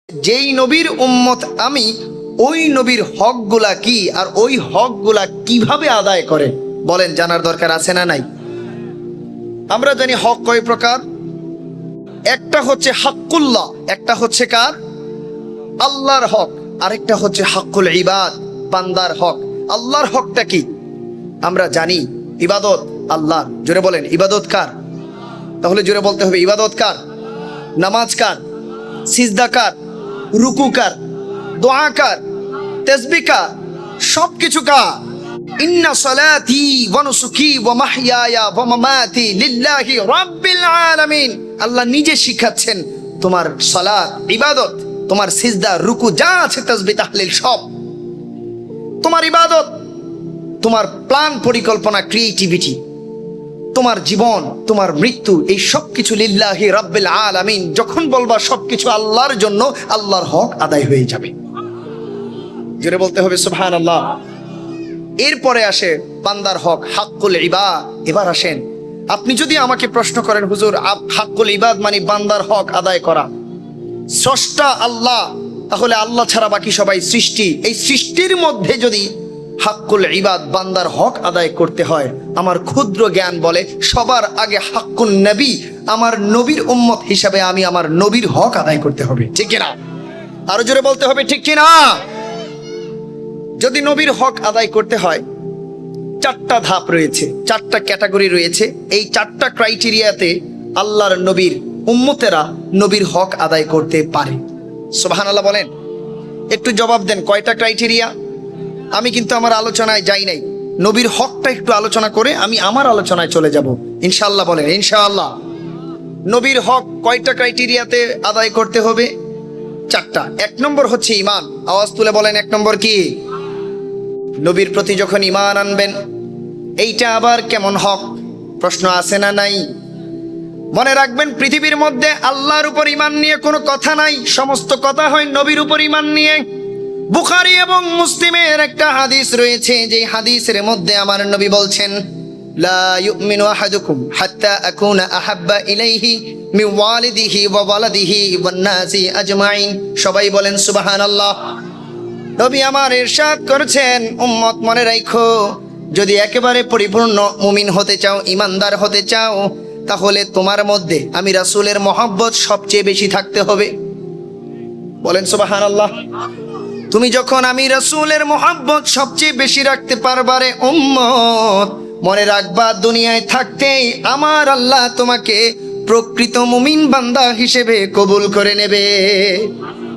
যেই নবীর উম্মত আমি, ওই নবীর হকগুলা কি আর ওই হকগুলা কিভাবে আদায় করে বলেন, জানার দরকার আছে না নাই? আমরা জানি হক কয় প্রকার। একটা হচ্ছে হাক্কুল্লাহ, একটা হচ্ছে কার? আল্লাহর হক। আরেকটা হচ্ছে হাক্কুল ইবাদ, বান্দার হক। আল্লাহর হকটা কি? আমরা জানি ইবাদত আল্লাহর। জোরে বলেন, ইবাদত কার? তাহলে জোরে বলতে হবে, ইবাদত কার? নামাজ কার? সিজদা কার? রুকু কার? দোয়া কার? তাসবিহ কার? সবকিছু কার? ইন্না সালাতি ওয়া নুসুকি ওয়া মাহইয়ায়া ওয়া মামাতি লিল্লাহি রাব্বিল আলামিন। আল্লাহ নিজে শিখাচ্ছেন তোমার সালাত, ইবাদত, তোমার সিজদা, রুকু যা আছে, তাসবিহ, তাহলিল, সব তোমার ইবাদত। তোমার প্ল্যান, পরিকল্পনা, ক্রিয়েটিভিটি, তোমার জীবন, তোমার মৃত্যু, এই সব কিছু লিল্লাহি রাব্বিল আলামিন। যখন বলবা সবকিছু আল্লাহর জন্য, আল্লাহর হক আদায় হয়ে যাবে। জোরে বলতে হবে সুবহানাল্লাহ। এরপরে আসে বান্দার হক, হাক্কুল ইবাদ। এবার আসেন, আপনি যদি আমাকে প্রশ্ন করেন, হুজুর হাক্কুল ইবাদ মানে বান্দার হক আদায় করা, স্রষ্টা আল্লাহ, তাহলে আল্লাহ ছাড়া বাকি সবাই সৃষ্টি। এই সৃষ্টির মধ্যে যদি হাক্কুল ইবাদ, বান্দার হক আদায় করতে হয়, আমার ক্ষুদ্র জ্ঞান বলে সবার আগে হাক্কুন নবী, আমার নবীর উম্মত হিসাবে আমি আমার নবীর হক আদায় করতে হবে। ঠিক কিনা? আরো জোরে বলতে হবে, ঠিক কিনা? যদি নবীর হক আদায় করতে হয়, চারটা ধাপ রয়েছে, চারটা ক্যাটাগরি রয়েছে। এই চারটা ক্রাইটেরিয়াতে আল্লাহর নবীর উম্মতেরা নবীর হক আদায় করতে পারে। সুবহানাল্লাহ বলেন। একটু জবাব দেন, কয়টা ক্রাইটেরিয়া? আমি কিন্তু আমার আলোচনায় যাই নাই, নবীর হকটা একটু আলোচনা করে আমি আমার আলোচনায় চলে যাব ইনশাআল্লাহ। বলেন ইনশাআল্লাহ। নবীর হক কয়টা ক্রাইটেরিয়াতে আদায় করতে হবে? চারটা। এক নম্বর হচ্ছে ঈমান। আওয়াজ তুলে বলেন, এক নম্বর কি? নবীর প্রতি যখন ঈমান আনবেন, এইটা আবার কেমন হক? প্রশ্ন আছে না নাই? মনে রাখবেন, পৃথিবীর মধ্যে আল্লাহর উপর ঈমান নিয়ে কোনো কথা নাই, সমস্ত কথা হয় নবীর উপর ঈমান নিয়ে। বুখারী এবং মুসলিমের একটা হাদিস রয়েছে, যে হাদিসের মধ্যে আমার নবী বলছেন, লা ইউমিনু আহাদুকুম হাত্তা আকুনা আহাব্বা ইলাইহি মিন ওয়ালিদিহি ওয়া ওয়ালাদিহি ওয়ান নাসি আজমাইন। সবাই বলেন সুবহানাল্লাহ। নবী আমার ইরশাদ করেছেন, উম্মত মনে রাখো, যদি একেবারে পরিপূর্ণ মুমিন হতে চাও, ঈমানদার হতে চাও, তাহলে তোমার মধ্যে আমি রাসূলের মহব্বত সবচেয়ে বেশি থাকতে হবে। বলেন সুবহানাল্লাহ। তুমি যখন আমি রাসূলের মহব্বত সবচেয়ে বেশি রাখতে পারবারে উম্মত, মনে রাখবা দুনিয়ায় থাকতেই আমার আল্লাহ তোমাকে প্রকৃত মুমিন বান্দা হিসেবে কবুল করে নেবে।